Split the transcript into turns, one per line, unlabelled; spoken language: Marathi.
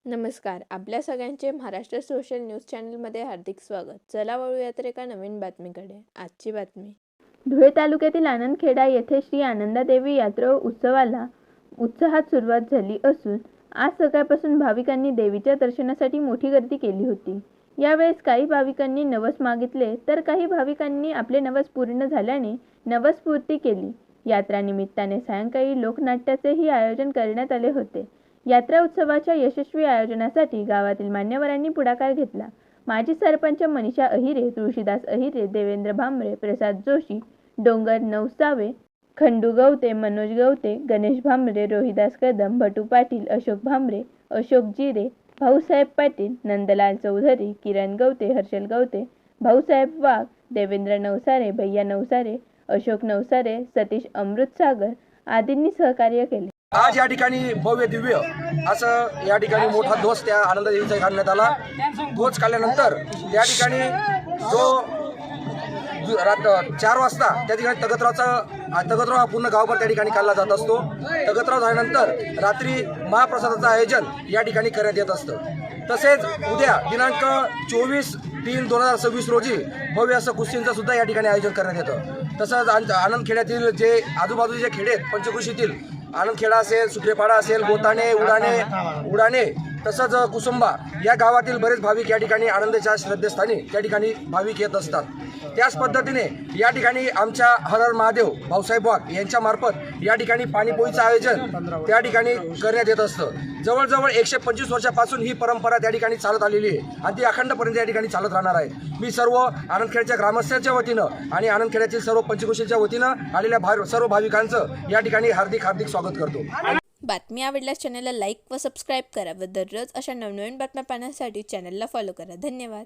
नमस्कार. आपल्या सगळ्यांचे महाराष्ट्र सोशल न्यूज चॅनलमध्ये हार्दिक स्वागत. चला वळूयात एका नवीन बातमीकडे. आजची बातमी. धुळे तालुक्यातील आनंदखेडा येथे श्री आनंदादेवी यात्रा उत्सवाला उत्साहात सुरुवात झाली असून आज सकाळपासून भाविकांनी देवीच्या दर्शनासाठी मोठी गर्दी केली होती. यावेळेस काही भाविकांनी नवस मागितले तर काही भाविकांनी आपले नवस पूर्ण झाल्याने नवसपूर्ती केली. यात्रा निमित्ताने सायंकाळी लोकनाट्याचेही आयोजन करण्यात आले होते. यात्रा उत्सवाच्या यशस्वी आयोजनासाठी गावातील मान्यवरांनी पुढाकार घेतला. माजी सरपंच मनीषा अहिरे, तुळशीदास अहिरे, देवेंद्र भांबरे, प्रसाद जोशी, डोंगर नवसावे, खंडू गवते, मनोज गवते, गणेश भांबरे, रोहिदास कदम, भटू पाटील, अशोक भांबरे, अशोक जिरे, भाऊसाहेब पाटील, नंदलाल चौधरी, किरण गवते, हर्षल गवते, भाऊसाहेब वाघ, देवेंद्र नवसारे, भैया नवसारे, अशोक नवसारे, सतीश अमृतसागर आदींनी सहकार्य केले.
आज या ठिकाणी भव्य दिव्य असं या ठिकाणी मोठा ध्वज त्या आनंददेवीचा काढण्यात आला. ध्वज काढल्यानंतर त्या ठिकाणी जो 4 वाजता त्या ठिकाणी तगतराव हा पूर्ण गावभर त्या ठिकाणी काढला जात असतो. तगतराव झाल्यानंतर रात्री महाप्रसादाचं आयोजन या ठिकाणी करण्यात येत असतं. तसेच उद्या दिनांक 24/3/2026 रोजी भव्य असं कुस्तींचं सुद्धा या ठिकाणी आयोजन करण्यात येतं. तसंच आनंदखेड्यातील जे आजूबाजूचे खेडे आहेत, पंचकृषीतील आनंदखेडा असेल, सुत्रेपाडा असेल, बोताणे, उडाणे तसंच कुसुंबा या गावातील बरेच भाविक या ठिकाणी आनंदाच्या श्रद्धेस्थानी त्या ठिकाणी भाविक येत असतात. त्याच पद्धतीने या ठिकाणी आमच्या हर हर महादेव भाऊसाहेब वाघ यांच्या मार्फत या ठिकाणी पाणीपोईचं आयोजन त्या ठिकाणी करण्यात येत असतं. जवळजवळ 125 वर्षापासून ही परंपरा त्या ठिकाणी चालत आलेली आहे आणि ती अखंडपर्यंत या ठिकाणी चालत राहणार आहे. मी सर्व आनंदखेडच्या ग्रामस्थांच्या वतीनं आणि आनंदखेड्यातील सर्व पंचकृषीच्या वतीनं आलेल्या सर्व भाविकांचं या ठिकाणी हार्दिक स्वागत करतो.
बातमी आवडल्यास चॅनलला लाईक व सबस्क्राईब करा व दररोज अशा नवनवीन बातम्या पाहण्यासाठी चॅनलला फॉलो करा. धन्यवाद.